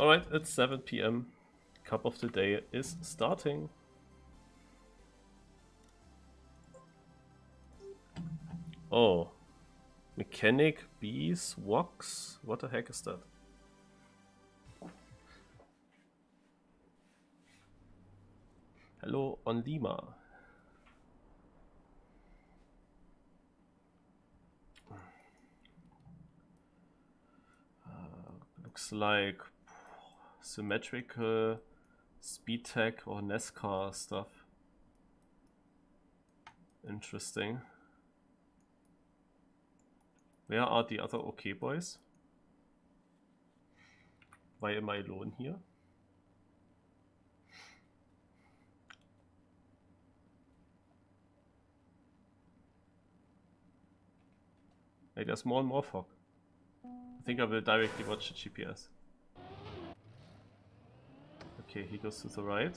Alright, it's 7 PM. Cup of the day is starting. Oh. Mechanic, bees, woks? What the heck is that? Hello on Lima. Looks like symmetrical speed tech or NASCAR stuff. Interesting. Where are the other OK-Boys? Why am I alone here? Hey, there's more and more fog. I think I will directly watch the GPS. Okay, he goes to the right.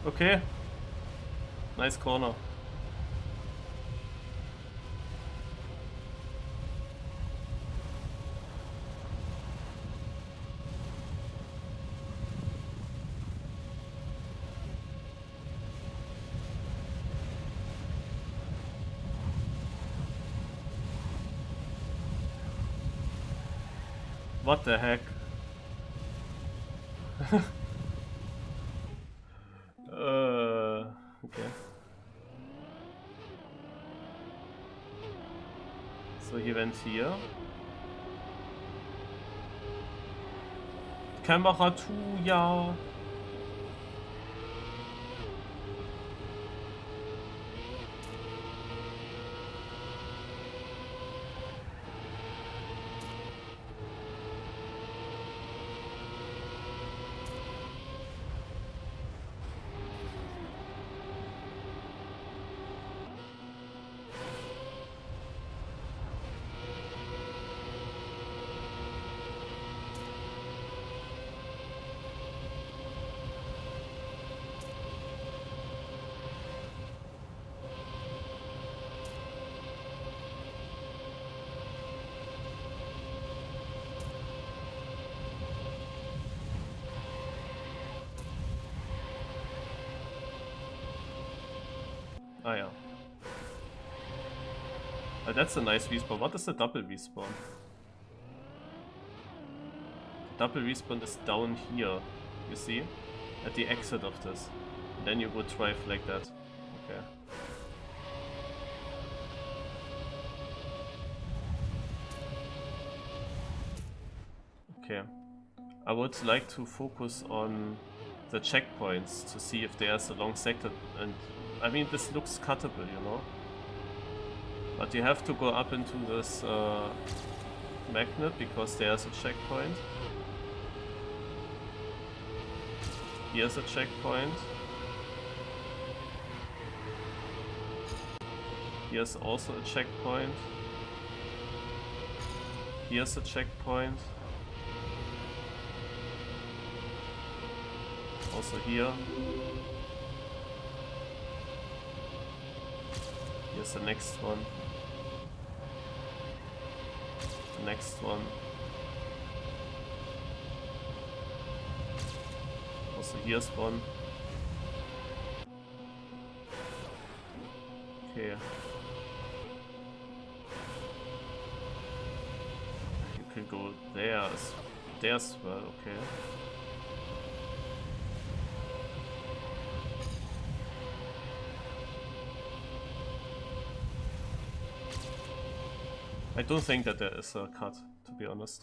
Okay. Nice corner. What the heck? Okay. So he went here. Kamera 2, ja. Ah ja. That's a nice respawn. What is the double respawn? The double respawn is down here, you see? At the exit of this. And then you would drive like that. Okay. Okay. I would like to focus on the checkpoints to see if there's a long sector, and I mean this looks cuttable, you know? But you have to go up into this magnet because there's a checkpoint. Here's a checkpoint. Here's also a checkpoint. Here's a checkpoint. Also here. Here's the next one. The next one. Also here's one. Okay. You can go there as well, okay. I don't think that there is a cut, to be honest.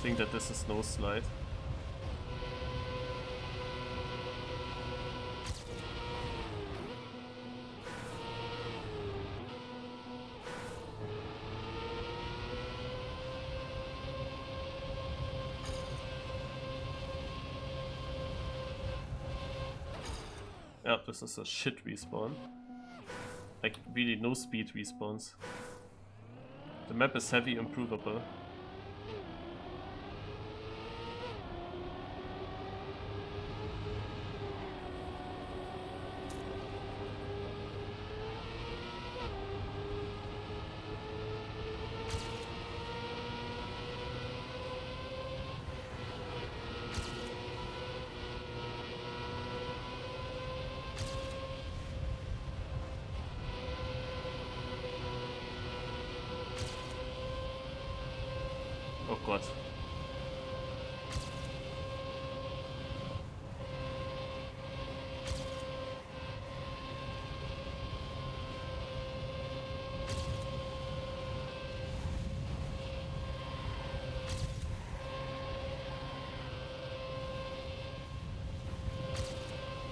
think that this is no slide. Yeah, this is a shit respawn. Like, really no speed respawns. The map is heavy improvable. Oh Gott.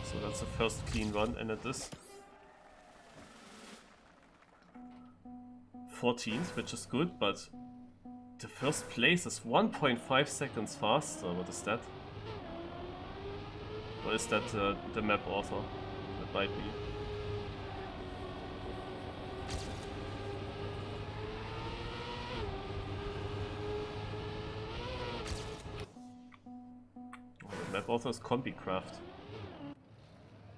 So that's the first clean run, and it is 14th, which is good, but the first place is 1.5 seconds faster. What is that? Or is that the map author? That might be. Oh, the map author is CombiCraft.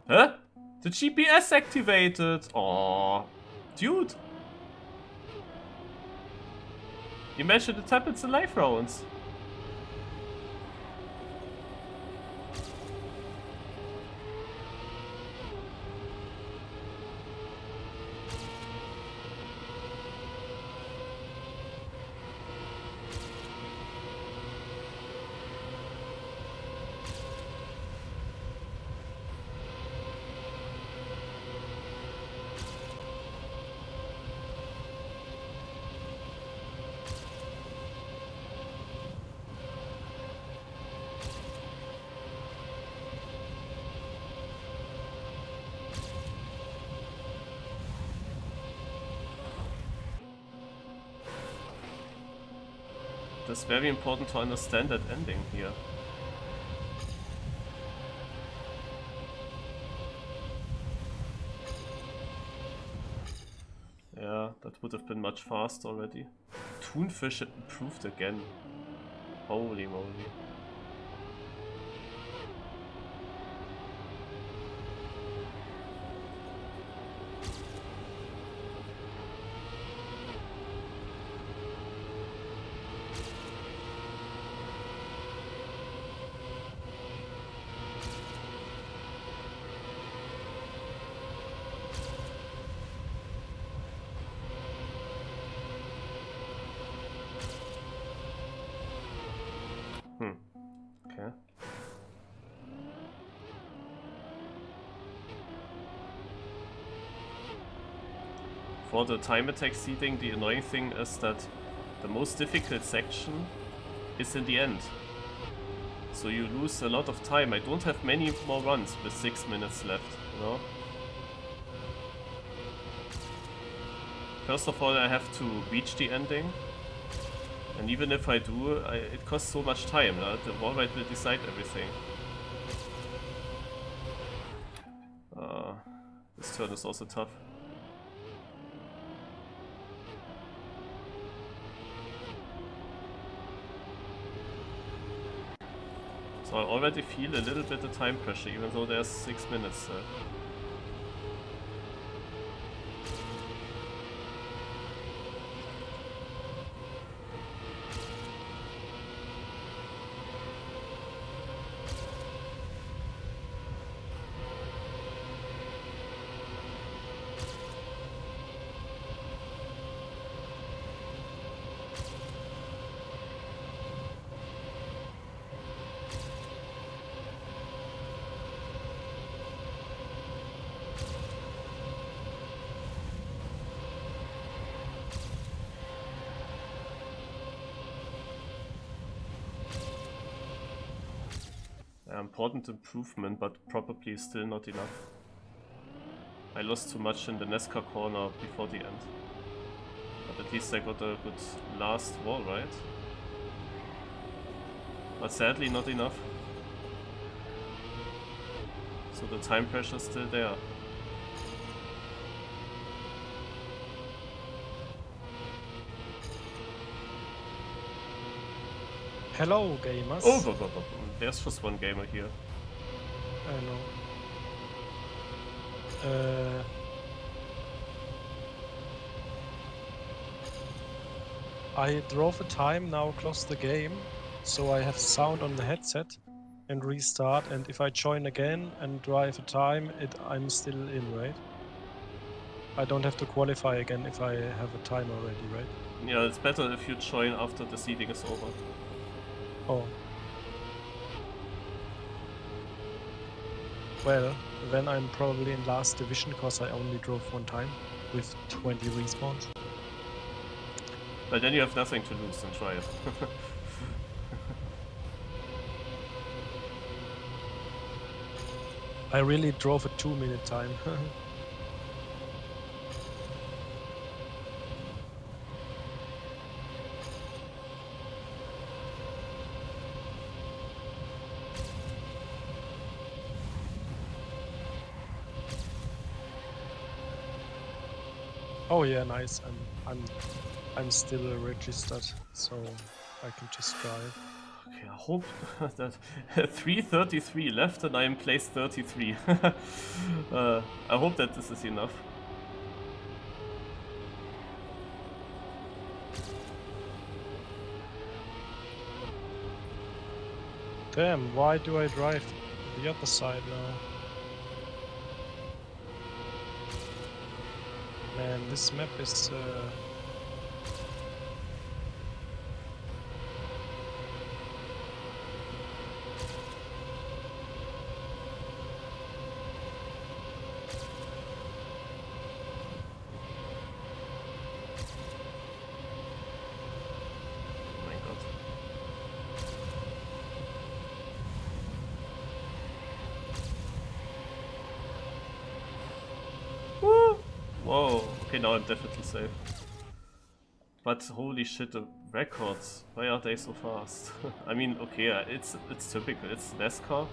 Huh? The GPS activated! Aww. Dude! Imagine it happens in live rounds. It's very important to understand that ending here. Yeah, that would have been much faster already. Toonfish improved again. Holy moly. Okay. For the TimeAttack seeding, the annoying thing is that the most difficult section is in the end. So you lose a lot of time. I don't have many more runs with 6 minutes left, you know? First of all, I have to reach the ending. And even if I do, it costs so much time. The wall ride will decide everything. This turn is also tough. So I already feel a little bit of time pressure, even though there's 6 minutes. important improvement, but probably still not enough. I lost too much in the NASCAR corner before the end. But at least I got a good last wall, right? But sadly not enough. So the time pressure's still there. Hello, gamers. Oh, there's just one gamer here. I know. I drove a time, now close the game, so I have sound on the headset and restart, and if I join again and drive a time, I'm still in, right? I don't have to qualify again if I have a time already, right? Yeah, it's better if you join after the seeding is over. Oh. Well, then I'm probably in last division because I only drove one time with 20 respawns. But then you have nothing to lose and try it. I really drove a 2-minute time. Oh yeah, nice. I'm still registered, so I can just drive. Okay, I hope that 3:33 left and I am place 33. I hope that this is enough. Damn, why do I drive the other side now? Man, this map is... Oh my god. Woo! Whoa, okay, now I'm definitely safe. But holy shit, the records, why are they so fast? I mean, okay, it's typical, it's NASCAR.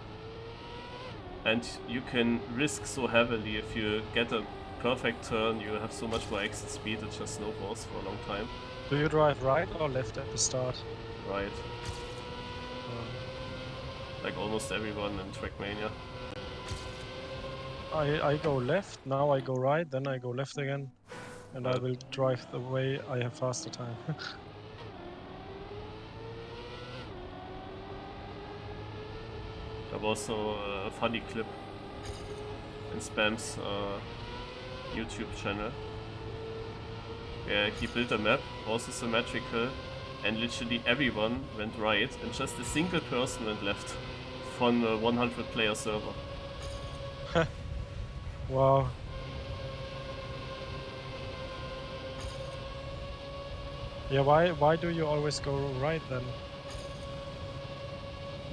And you can risk so heavily if you get a perfect turn, you have so much more exit speed, it just snowballs for a long time. Do you drive right or left at the start? Right. Like almost everyone in Trackmania. I go left, now I go right, then I go left again. And I will drive the way I have faster time. There was also a funny clip in Spam's YouTube channel. Yeah, he built a map, also symmetrical, and literally everyone went right, and just a single person went left from a 100 player server. Wow. Yeah, why do you always go right then?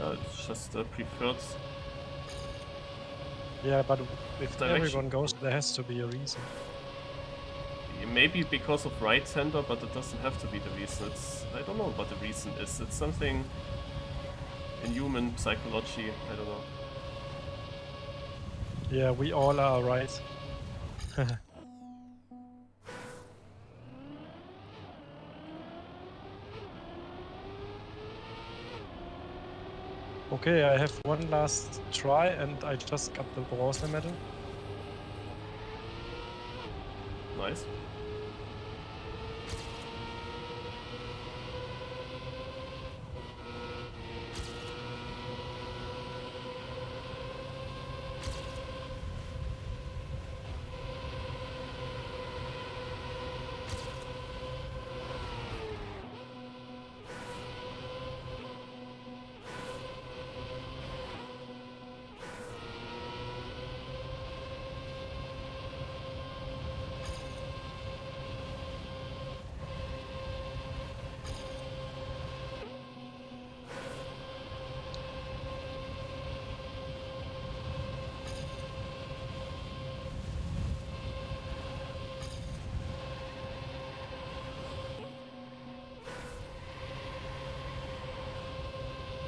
It's just preferred. Yeah, but if Direction. everyone goes, there has to be a reason. Maybe because of right-hander, but it doesn't have to be the reason. I don't know what the reason is. It's something in human psychology, I don't know. Yeah, we all are right. Okay, I have one last try and I just got the bronze medal. Nice.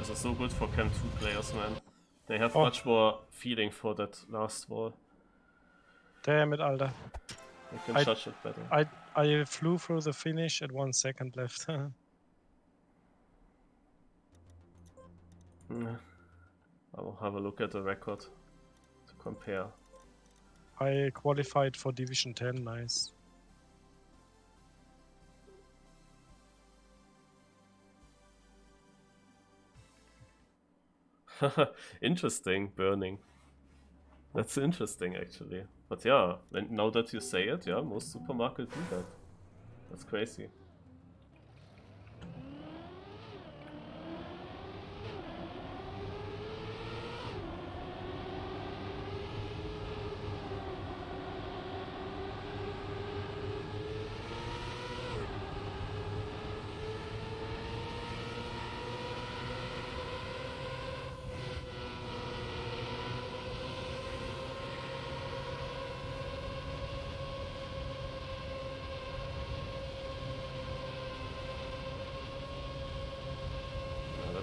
This is so good for Chem 2 players, man. They have Oh. much more feeling for that last wall. Damn it, Alter. They can judge it better. I flew through the finish at 1 second left. I'll have a look at the record to compare. I qualified for Division 10, nice. Interesting, burning. That's interesting, actually. But yeah, now that you say it, yeah, most supermarkets do that. That's crazy.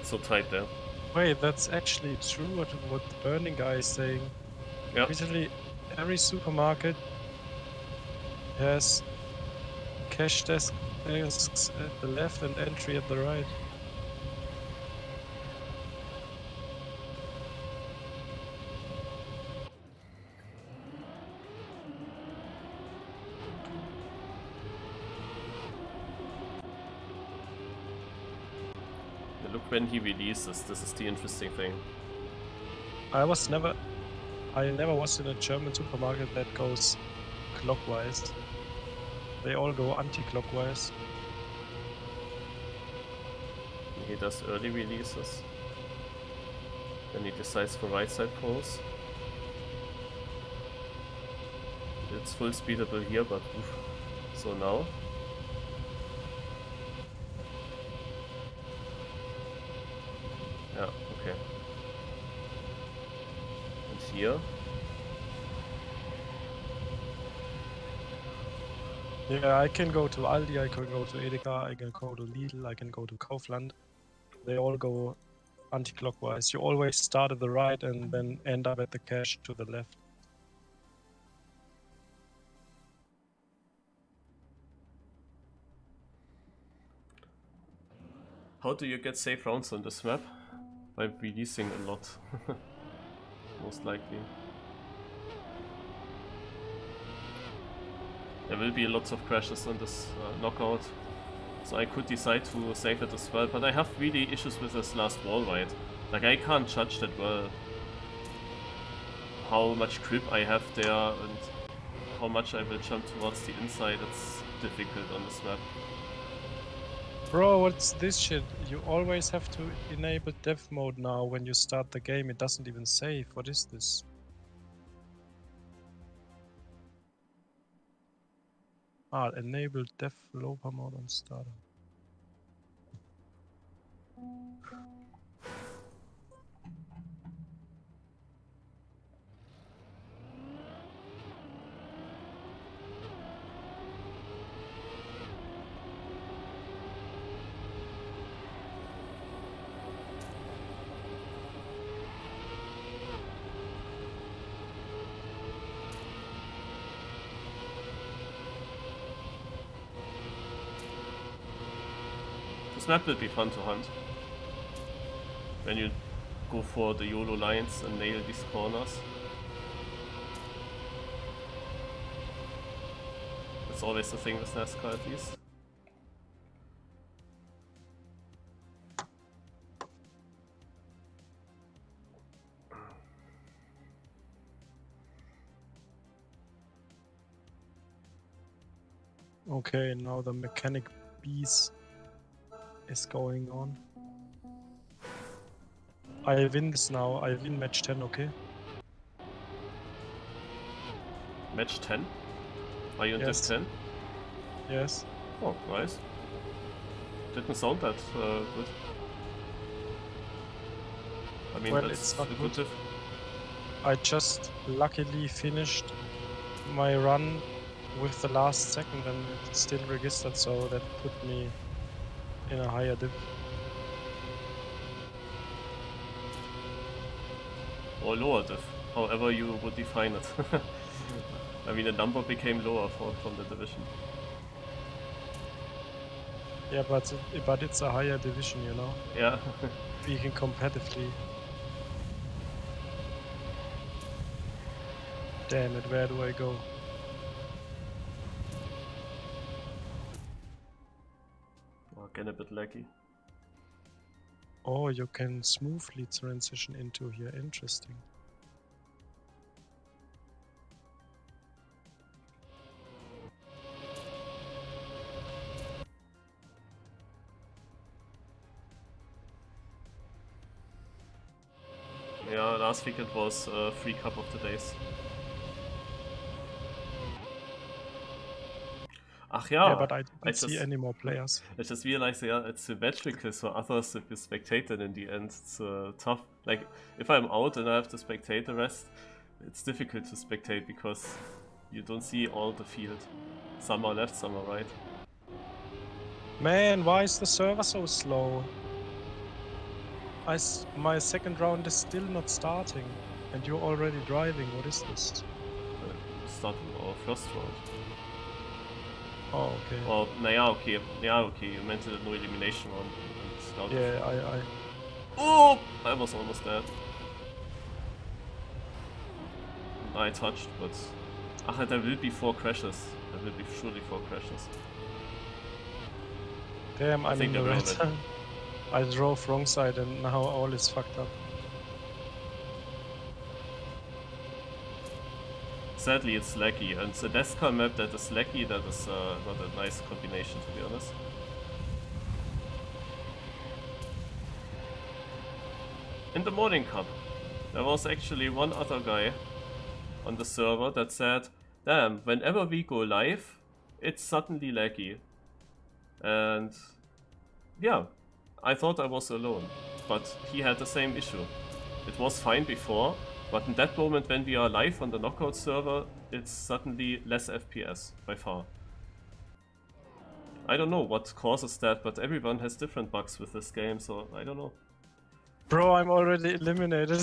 So tight there. Wait, that's actually true what the burning guy is saying. Yeah. Basically, every supermarket has cash desks at the left and entry at the right. Look when he releases, this is the interesting thing. I never was in a German supermarket that goes clockwise. They all go anti-clockwise. He does early releases. Then he decides for right side pulls. It's full speedable here, but oof. So now. Yeah, okay. And here. Yeah, I can go to Aldi, I can go to Edeka, I can go to Lidl, I can go to Kaufland. They all go anti-clockwise. You always start at the right and then end up at the cash to the left. How do you get safe rounds on this map? By releasing a lot. Most likely. There will be lots of crashes on this knockout. So I could decide to save it as well, but I have really issues with this last wall ride. Like, I can't judge that well how much grip I have there and how much I will jump towards the inside. It's difficult on this map. Bro, what's this shit? You always have to enable dev mode now when you start the game. It doesn't even save. What is this? Ah, enable developer mode on starter. This map will be fun to hunt. When you go for the YOLO lines and nail these corners. That's always the thing with NASCAR at least. Okay, now the mechanic bees is going on. I win this now. I win match 10, okay? Match 10? Are you in Yes. Div 10? Yes. Oh, nice. Didn't sound that good. I mean, Well, that's it's not a good. Div. I just luckily finished my run with the last second and it still registered, so that put me in a higher div. or lower diff, however you would define it. I mean, the number became lower from the division. Yeah, but it's a higher division, you know. Yeah. Speaking competitively. Damn it, where do I go? Again a bit laggy. Oh, you can smoothly transition into here. Interesting. Yeah, last week it was free cup of the days. Ach ja, Yeah, but I didn't see any more players. I just realized, yeah, it's symmetrical, so others, if you spectate it in the end, it's tough. Like, if I'm out and I have to spectate the rest, it's difficult to spectate because you don't see all the field. Some are left, some are right. Man, why is the server so slow? My second round is still not starting, and you're already driving. What is this? Starting our first round. Oh, okay. Well, naja, okay. Yeah, okay. You meant the no elimination one. Yeah, Oh! I was almost dead. I touched, but... Ach, there will be 4 crashes. There will be surely 4 crashes. Damn, I'm in the red. already. I drove wrong side and now all is fucked up. Sadly, it's laggy, and the NASCAR map that is laggy, that is not a nice combination, to be honest. In the morning cup, there was actually one other guy on the server that said, damn, whenever we go live, it's suddenly laggy. And yeah, I thought I was alone, but he had the same issue. It was fine before, but in that moment when we are live on the knockout server, it's suddenly less FPS, by far. I don't know what causes that, but everyone has different bugs with this game, so I don't know. Bro, I'm already eliminated.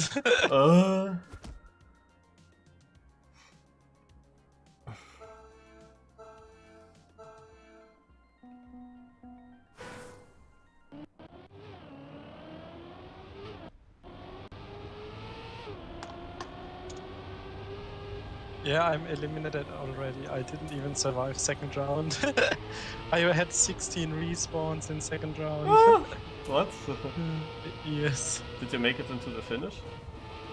Yeah, I'm eliminated already. I didn't even survive second round. I had 16 respawns in second round. What? Yes. Did you make it into the finish?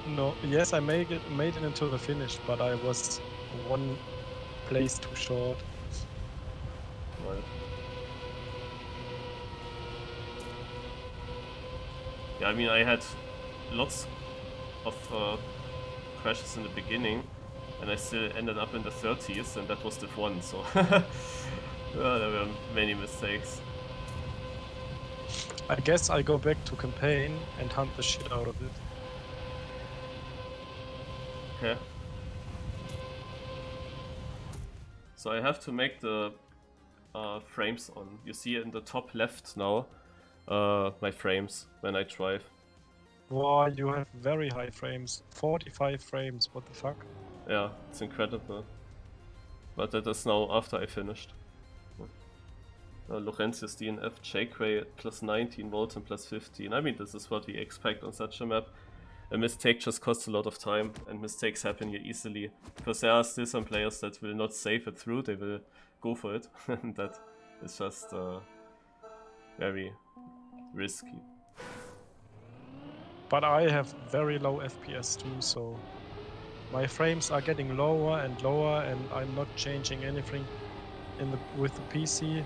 No. Yes, I made it into the finish, but I was one place too short. Right. Yeah, I mean, I had lots of crashes in the beginning, and I still ended up in the 30s, and that was Div1, so there were many mistakes. I guess I go back to campaign and hunt the shit out of it. Okay. So I have to make the frames on. You see in the top left now my frames when I drive. Wow, you have very high frames. 45 frames, what the fuck? Yeah, it's incredible. But that is now after I finished. Laurentius DNF, Jquay plus 19, Volton plus 15. I mean, this is what we expect on such a map. A mistake just costs a lot of time, and mistakes happen here easily. Because there are still some players that will not save it through, they will go for it. And that is just very risky. But I have very low FPS too, so my frames are getting lower and lower, and I'm not changing anything with the PC.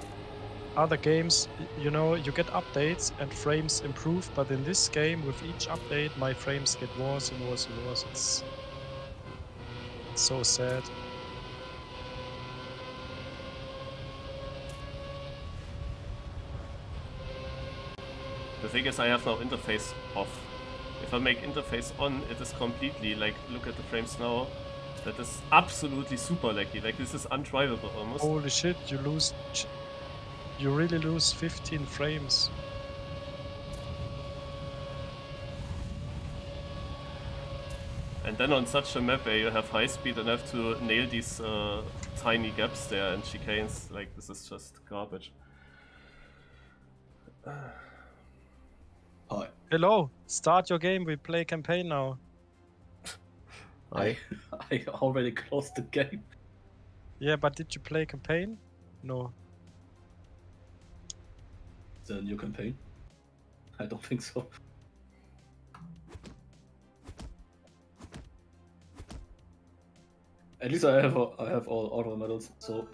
Other games, you know, you get updates and frames improve, but in this game, with each update, my frames get worse and worse and worse. It's so sad. The thing is, I have now interface off. If I make interface on, it is completely, like, look at the frames now. That is absolutely super laggy. Like, this is undrivable almost. Holy shit, you really lose 15 frames. And then on such a map where you have high speed and have to nail these tiny gaps there and chicanes, like this is just garbage. Hi. Hello, start your game. We play campaign now. I already closed the game. Yeah, but did you play campaign? No. The new campaign? I don't think so. At least I have all auto medals, so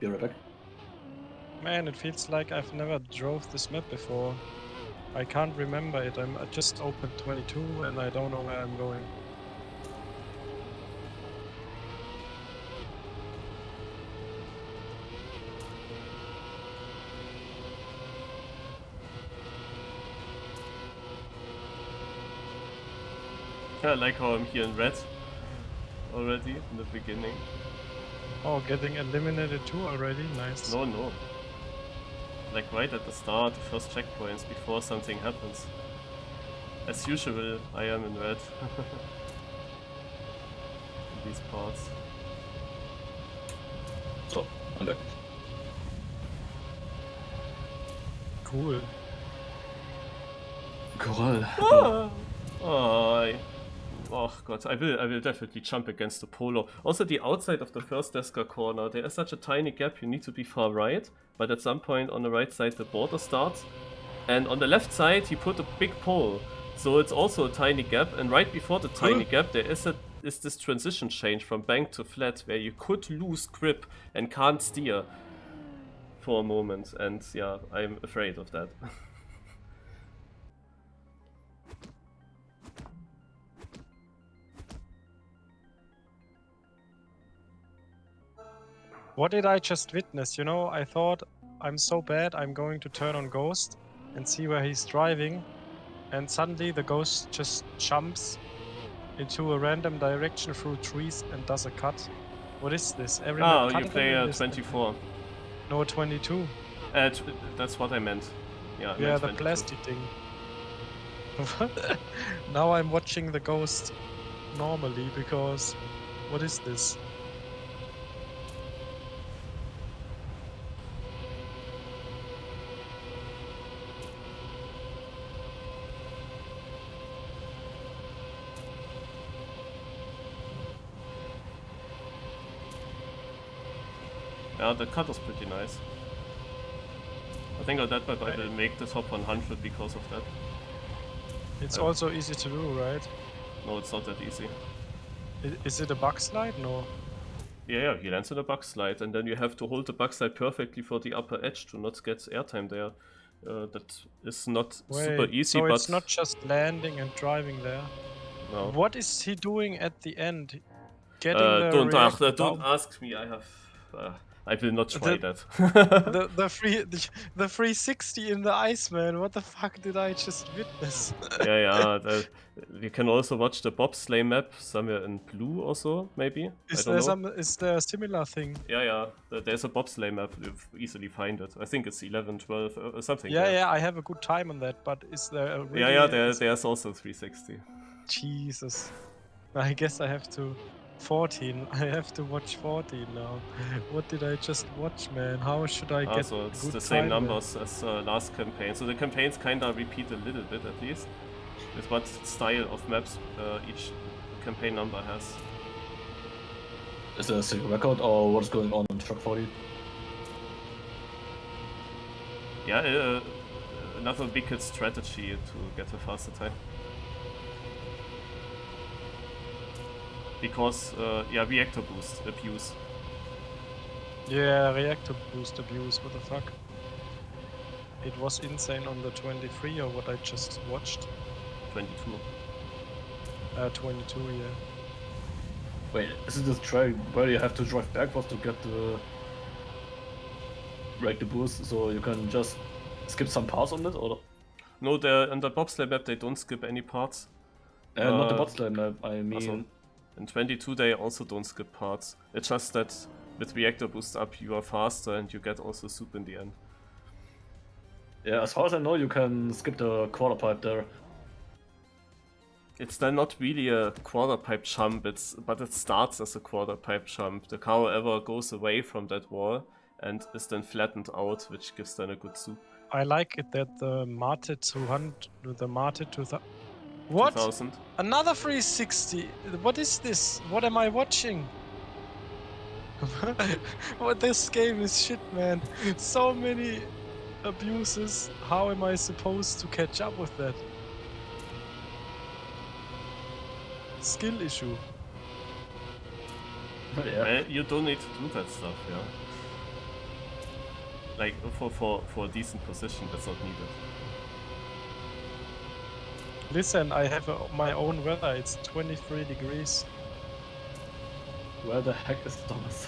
be right back. Man, it feels like I've never drove this map before. I can't remember it. I just opened 22 and I don't know where I'm going. I like how I'm here in red already in the beginning. Oh, getting eliminated too already? Nice. No. Like right at the start, the first checkpoints before something happens. As usual, I am in red. In these parts. So, I'm back. Cool. Cool. Oh god, I will definitely jump against the polo. Also the outside of the first Deska corner, there is such a tiny gap, you need to be far right, but at some point on the right side the border starts. And on the left side he put a big pole, so it's also a tiny gap, and right before the tiny gap there is this transition change from bank to flat where you could lose grip and can't steer for a moment, and yeah, I'm afraid of that. What did I just witness? You know, I thought I'm so bad I'm going to turn on Ghost and see where he's driving, and suddenly the Ghost just jumps into a random direction through trees and does a cut. What is this? Every map You cutted play in this 24. No, 22. That's what I meant. Yeah, I Yeah, meant the 22. plastic thing. Now I'm watching the Ghost normally because what is this? Yeah, the cut is pretty nice. I think on that map I will make the top 100 because of that. It's also easy to do, right? No, it's not that easy. Is it a bug slide? No. Yeah, he lands in a bug slide, and then you have to hold the bug slide perfectly for the upper edge to not get airtime there. That is not super easy, so but... it's not just landing and driving there. No. What is he doing at the end? Getting the don't ask me, I have... I will not try that. the 360 in the Iceman. What the fuck did I just witness? Yeah. You can also watch the bobsleigh map somewhere in blue or so, maybe. Is there a similar thing? Yeah. There's a bobsleigh map. You easily find it. I think it's 11, 12, or something. Yeah. I have a good time on that. But is there a really? Yeah. There's also 360. Jesus. I guess I have to. 14. I have to watch 14 now. What did I just watch, man? How should I get So it's good the same time numbers as last campaign. So the campaigns kinda repeat a little bit at least. With what style of maps each campaign number has. Is there a secret record or what's going on in Truck 40? Yeah, another wicked strategy to get a faster time. Because, reactor boost abuse. Yeah, reactor boost abuse, what the fuck? It was insane on the 23 or what I just watched. 22. 22, yeah. Wait, is it this track where you have to drive backwards to get the reactor boost, so you can just skip some parts on it, or? No, on the bobsleigh map they don't skip any parts. Not the bobsleigh map, I mean... Also, in 22 they also don't skip parts. It's just that with reactor boost up you are faster and you get also soup in the end. Yeah, as far as I know, you can skip the quarter pipe there. It's then not really a quarter pipe jump, but it starts as a quarter pipe jump. The car, however, goes away from that wall and is then flattened out, which gives then a good soup. I like it that the Mate 200, the Mate 2000. What? 2000. Another 360. What is this? What am I watching? What, this game is shit, man. So many abuses. How am I supposed to catch up with that? Skill issue. Yeah. You don't need to do that stuff, yeah. Like, for a decent position, that's not needed. Listen, I have my own weather. It's 23 degrees. Where the heck is Dommas?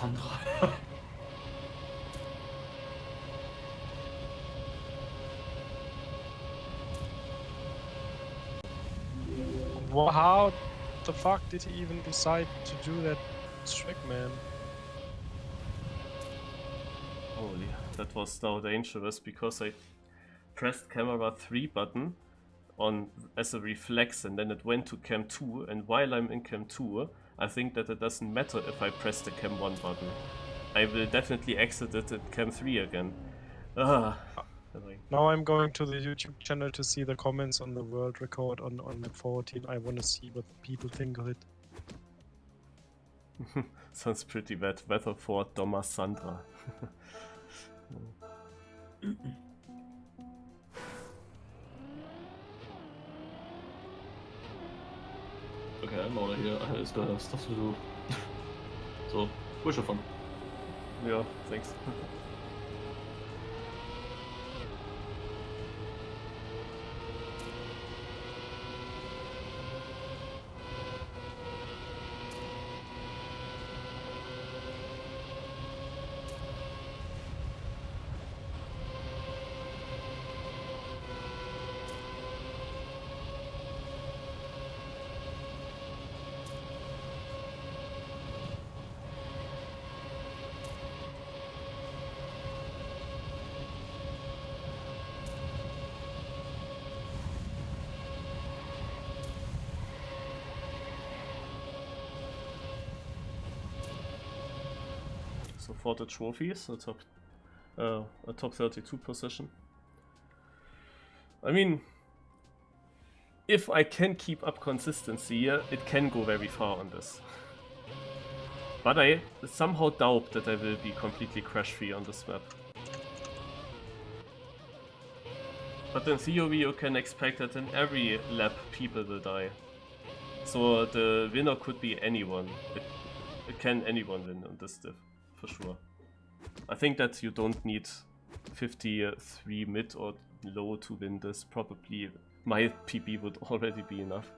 How the fuck did he even decide to do that trick, man? Holy, that was now dangerous because I pressed camera 3 button on as a reflex and then it went to cam 2, and while I'm in cam 2 I think that it doesn't matter if I press the cam 1 button. I will definitely exit it at cam 3 again. Now I'm going to the YouTube channel to see the comments on the world record on map 14. I want to see what people think of it. Sounds pretty bad. Weather for Dommas Sandra. Okay, I'm out of here. I still have stuff to do. So, wish you fun. Yeah, thanks. So for the trophies, a top 32 position. I mean, if I can keep up consistency here, it can go very far on this. But I somehow doubt that I will be completely crash-free on this map. But in theory you can expect that in every lap people will die. So the winner could be anyone. It can anyone win on this div, for sure. I think that you don't need 53 mid or low to win this. Probably my PB would already be enough.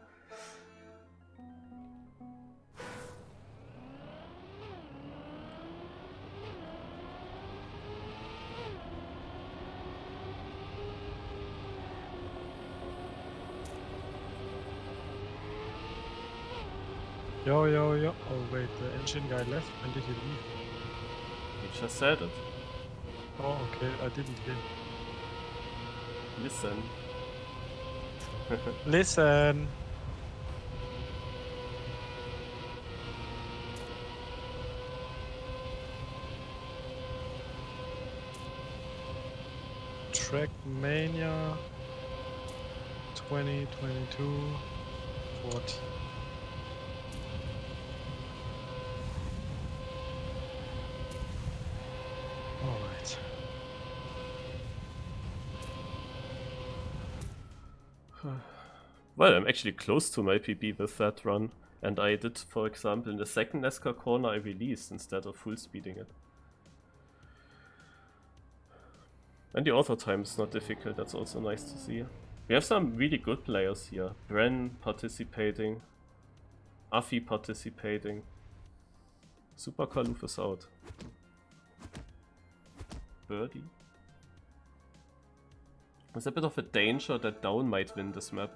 Yo, yo, yo. Oh, wait, the engine guy left. When did he leave? You just said it. Oh, okay, I didn't hear. Listen. Listen! Trackmania 2022 40. Alright. Well, I'm actually close to my PB with that run. And I did, for example, in the second NASCAR corner I released instead of full speeding it. And the auto time is not difficult, that's also nice to see. We have some really good players here. Bren participating. Afi participating. Super Kaluf is out. Birdie. There's a bit of a danger that Down might win this map.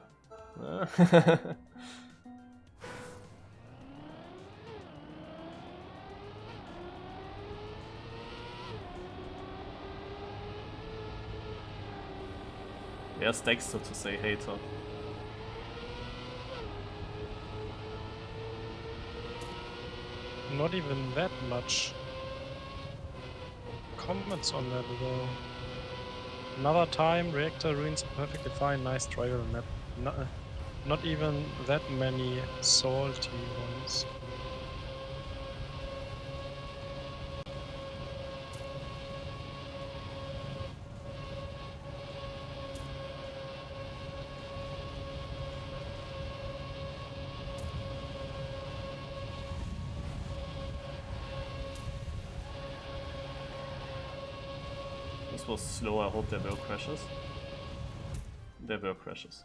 There's Dexter to say hater. Not even that much comments on that though. Another time, reactor ruins are perfectly fine. Nice trial map. Not even that many salty ones. This was slow, I hope there were crashes. There were crashes.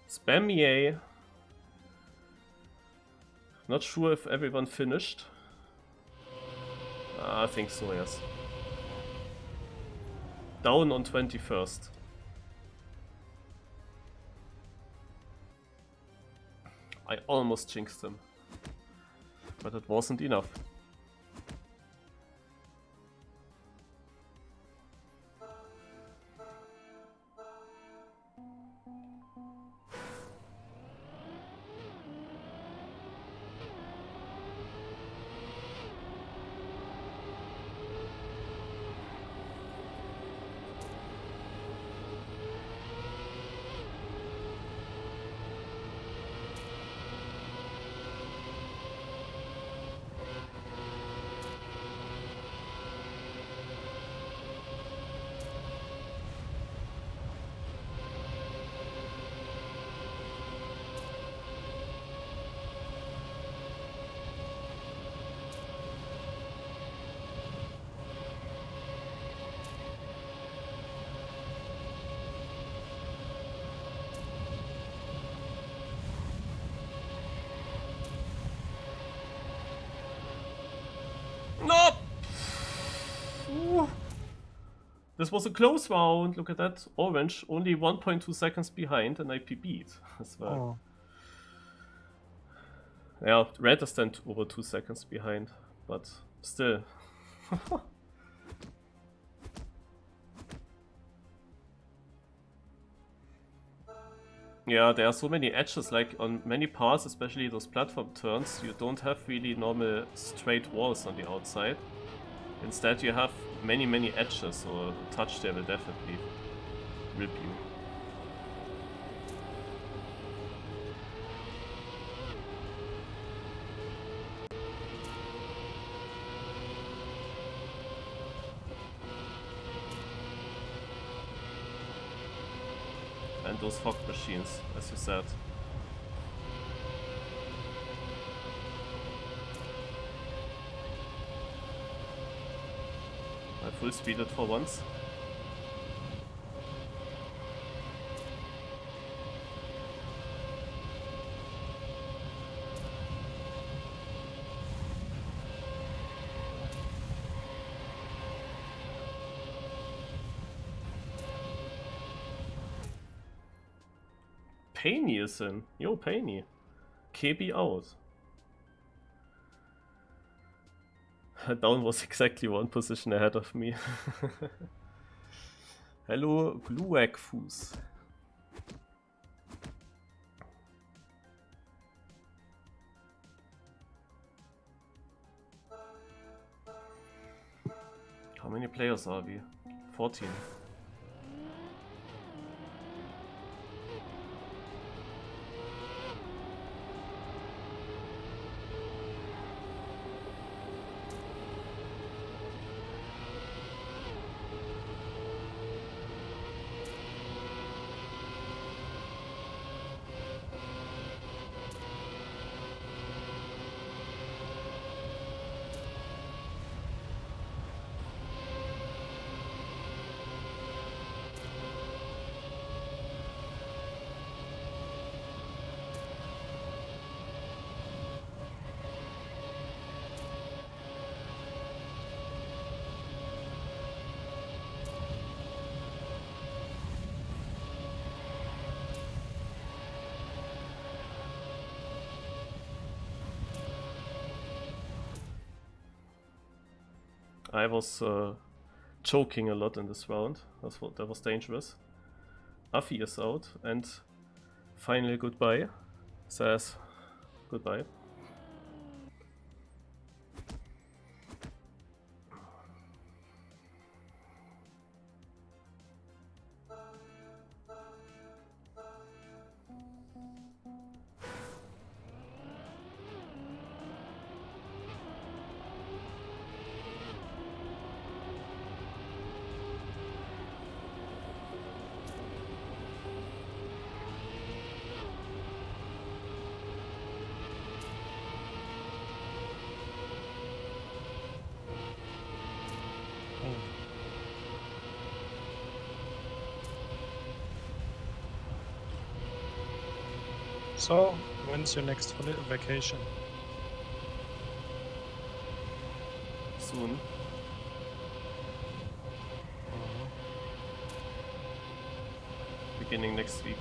Spam yay. Not sure if everyone finished. I think so, yes. Down on 21st. I almost jinxed him. But it wasn't enough. No! Ooh. This was a close round. Look at that. Orange only 1.2 seconds behind and I PB'd as well. Oh. Yeah, red is then over 2 seconds behind, but still. Yeah, there are so many edges, like on many parts, especially those platform turns, you don't have really normal straight walls on the outside. Instead you have many edges, so a touch there will definitely rip you. And those fog machines, as you said. I full speeded for once. Painy is in. Yo, Painy. KB out. Down was exactly one position ahead of me. Hello, Gluagfuß. How many players are we? 14. I was choking a lot in this round. That was dangerous. Afi is out, and finally goodbye says goodbye. So, when's your next vacation? Soon. Beginning next week.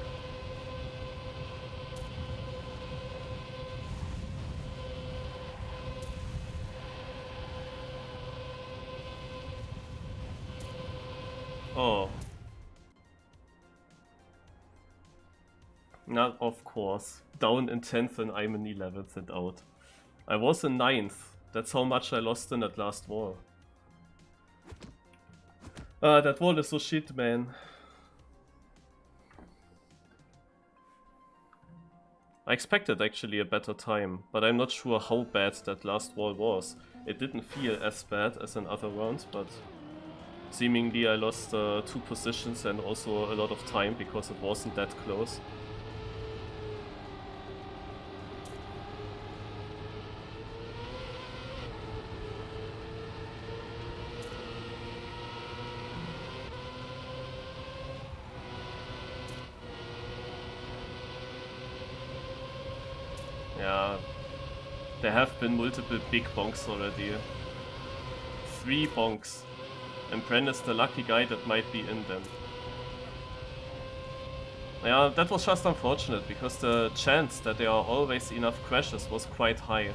Oh. Not of course. Down in 10th and I'm in 11th and out. I was in 9th. That's how much I lost in that last wall. That wall is so shit, man. I expected actually a better time, but I'm not sure how bad that last wall was. It didn't feel as bad as in other rounds, but seemingly I lost 2 positions and also a lot of time because it wasn't that close. Yeah, there have been multiple big bonks already. 3 bonks. And Bren is the lucky guy that might be in them. Yeah, that was just unfortunate, because the chance that there are always enough crashes was quite high.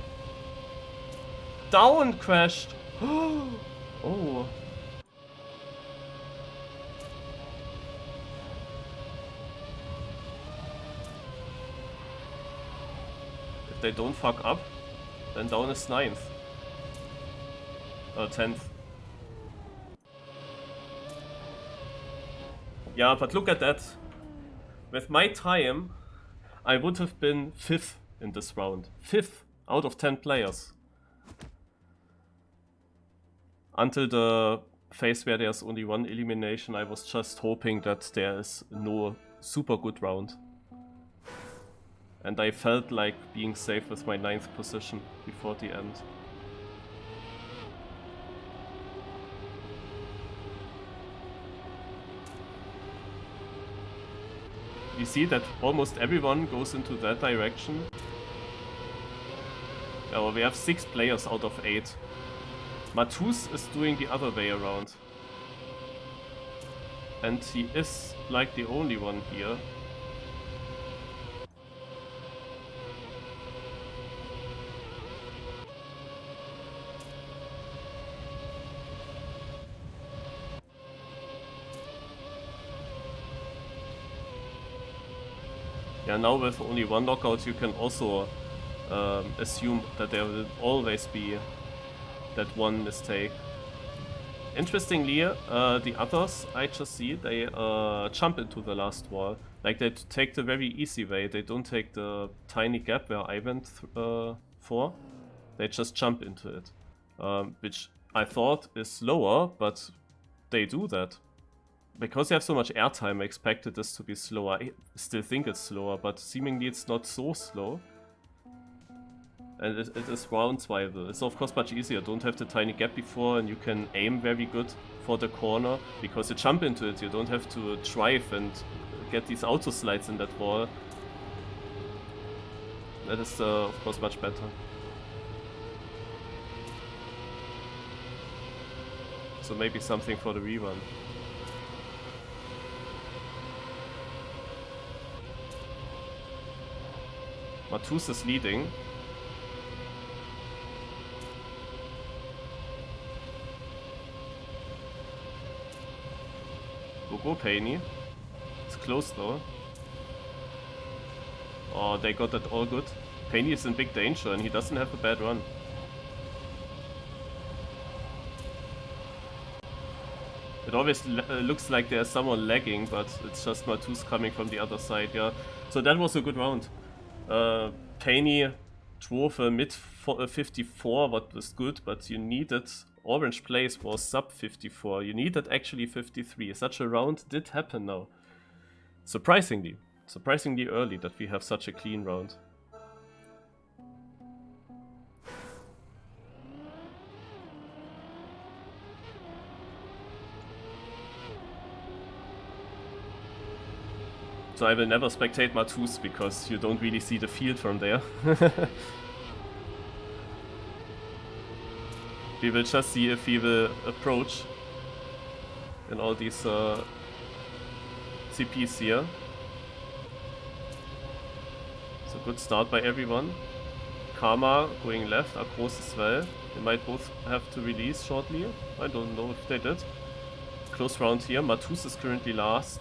Down crashed! Oh. If they don't fuck up, then down is 9th. 10th. Yeah, but look at that. With my time, I would have been 5th in this round. 5th out of 10 players. Until the phase where there's only 1 elimination, I was just hoping that there is no super good round. And I felt like being safe with my 9th position before the end. You see that almost everyone goes into that direction. Oh, we have 6 players out of 8. Matus is doing the other way around. And he is like the only one here. Yeah, now with only 1 knockout you can also assume that there will always be that one mistake. Interestingly, the others I just see, they jump into the last wall. Like they take the very easy way, they don't take the tiny gap where I went for. They just jump into it. Which I thought is slower, but they do that. Because you have so much airtime, I expected this to be slower. I still think it's slower, but seemingly it's not so slow. And it is round-viable. It's of course much easier. Don't have the tiny gap before, and you can aim very good for the corner. Because you jump into it, you don't have to drive and get these auto slides in that wall. That is of course much better. So maybe something for the rerun. Matus is leading. Go, Painy. It's close though. Oh, they got that all good. Penny is in big danger and he doesn't have a bad run. It always looks like there's someone lagging, but it's just Matus coming from the other side, yeah. So that was a good round. Penny drove a mid 54, what was good, but you needed... Orange place was sub 54, you needed actually 53. Such a round did happen now. Surprisingly early that we have such a clean round. So I will never spectate Matus because you don't really see the field from there. We will just see if he will approach in all these CPs here. It's a good start by everyone. Karma going left, Akros as well. They might both have to release shortly. I don't know if they did. Close round here. Matus is currently last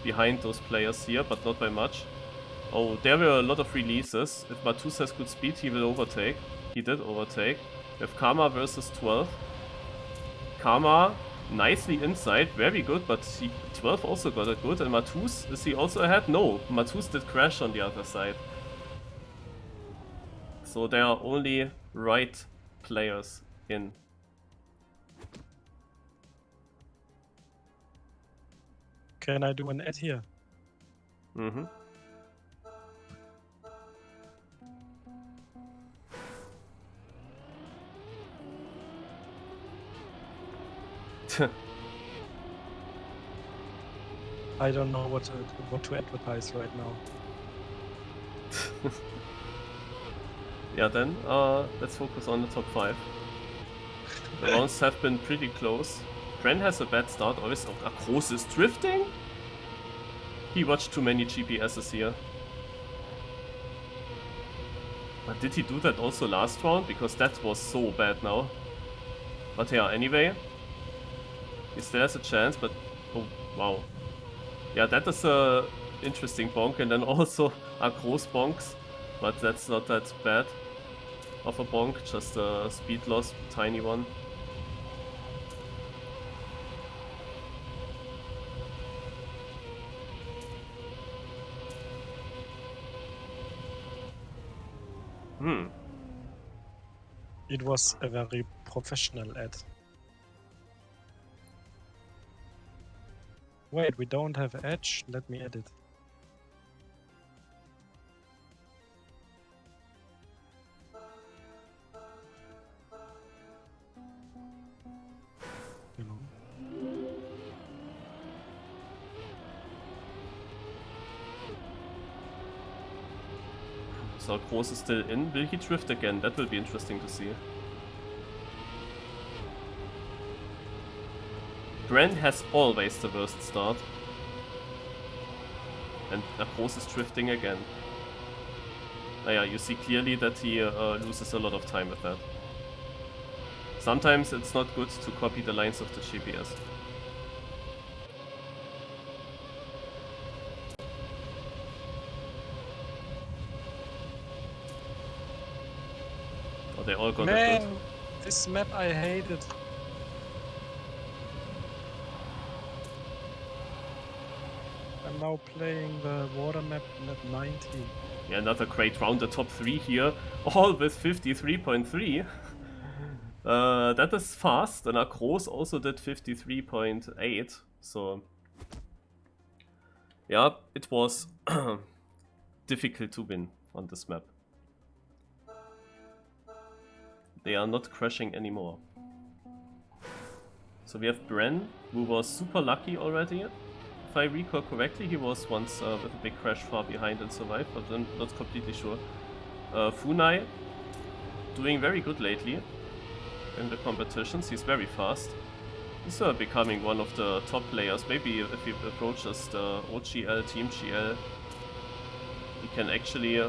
behind those players here, but not by much. Oh, there were a lot of releases. If Matus has good speed, he will overtake. He did overtake. We have Karma versus 12. Karma nicely inside, very good, but 12 also got it good. And Matus, is he also ahead? No, Matus did crash on the other side. So there are only right players in. Can I do an ad here? Mm-hmm. I don't know what to advertise right now. Yeah, then let's focus on the top 5. The rounds have been pretty close. Bren has a bad start. Always. Oh, Akros is drifting? He watched too many GPSs here. But did he do that also last round? Because that was so bad now. But yeah, anyway. He still has a chance, but... Oh, wow. Yeah, that is a interesting bonk. And then also Akros bonks. But that's not that bad of a bonk. Just a speed loss, tiny one. It was a very professional ad. Wait, we don't have edge? Let me edit. You know. So Groß is still in. Will he drift again? That will be interesting to see. Brand has always the worst start. And Groß is drifting again. Oh yeah, you see clearly that he loses a lot of time with that. Sometimes it's not good to copy the lines of the GPS. Oh, they all got it good. This map I hated. I'm now playing the water map 19. Yeah, another great round, the top 3 here, all with 53.3. That is fast, and Akros also did 53.8, so... Yeah, it was difficult to win on this map. They are not crashing anymore. So we have Bren, who was super lucky already. If I recall correctly, he was once with a big crash far behind and survived, but I'm not completely sure. Funai, doing very good lately in the competitions. He's very fast. He's becoming one of the top players. Maybe if he approaches the OGL, Team GL, he can actually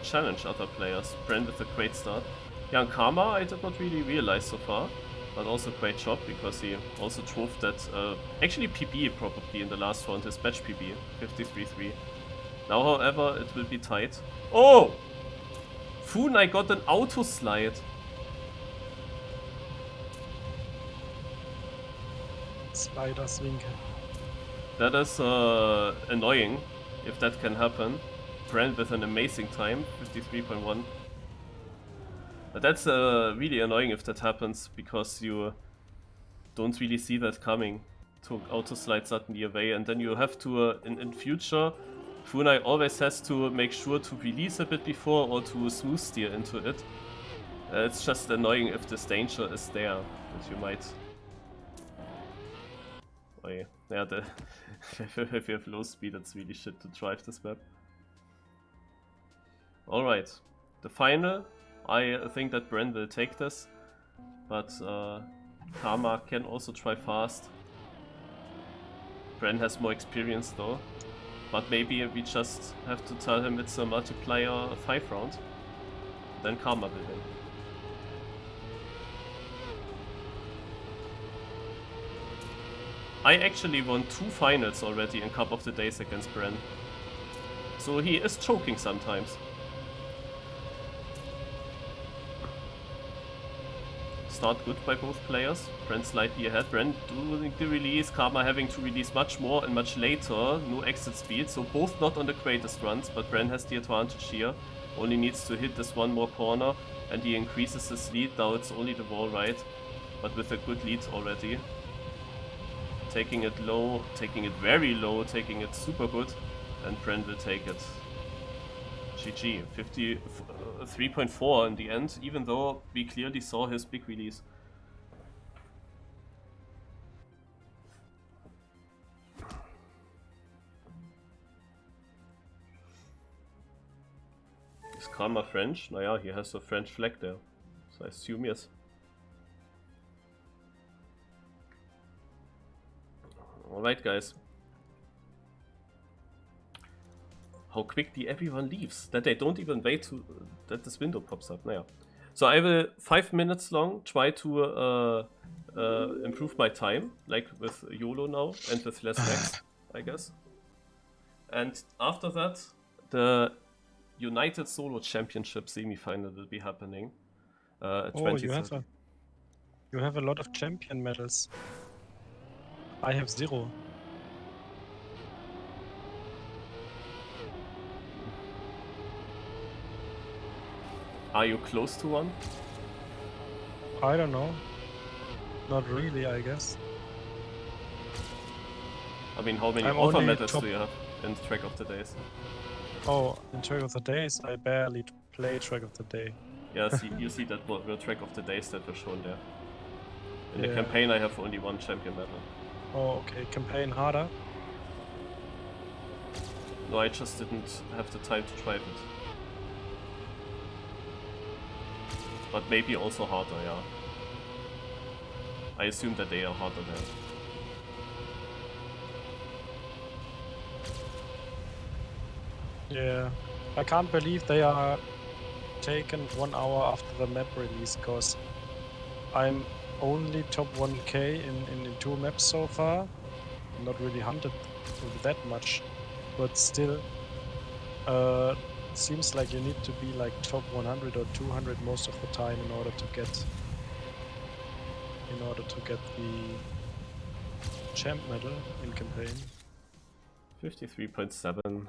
challenge other players. Bren with a great start. Young Karma, I did not really realize so far. but also great job because he also drove that, actually PB probably in the last round, his batch PB, 53-3. Now, however, it will be tight. Oh! Funai got an auto slide. Sliders Winkel. That is annoying if that can happen. Brand with an amazing time, 53.1. But that's really annoying if that happens because you don't really see that coming to auto slide suddenly away, and then you have to in future Funai always has to make sure to release a bit before or to smooth steer into it. It's just annoying if this danger is there that you might. Oh yeah, if you have low speed, it's really shit to drive this map. Alright, the final. I think that Bren will take this, but Karma can also try fast. Bren has more experience though, but maybe we just have to tell him it's a multiplayer 5 round. Then Karma will win. I actually won 2 finals already in Cup of the Days against Bren, so he is choking sometimes. Start good by both players. Bren slightly ahead. Bren doing the release, Karma having to release much more and much later. No exit speed, so both not on the greatest runs, but Bren has the advantage here. Only needs to hit this one more corner and he increases his lead. Now it's only the wall right, but with a good lead already. Taking it low, taking it very low, taking it super good, and Bren will take it. GG, 53.4 in the end, even though we clearly saw his big release. Is Karma French? Naja, he has a French flag there, so I assume yes. Alright guys. How quickly everyone leaves, that they don't even wait to that this window pops up. Naja. So I will 5 minutes long try to improve my time, like with YOLO now and with less lags, I guess. And after that, the United Solo Championship semi-final will be happening. At Oh, you have a lot of champion medals. I have 0. Are you close to one? I don't know. Not really, I guess. I mean, how many I'm offer only medals top- do you have in Track of the Days? Oh, in Track of the Days, I barely play Track of the Day. Yeah, you see that the Track of the Days that were shown there. In the Yeah. campaign I have only 1 champion medal. Oh, okay. Campaign harder. No, I just didn't have the time to try it. But maybe also harder, yeah. I assume that they are harder there. Yeah. I can't believe they are taken 1 hour after the map release, because I'm only top 1k in 2 maps so far. Not really hunted that much, but still, seems like you need to be like top 100 or 200 most of the time in order to get the champ medal in campaign. 53.7.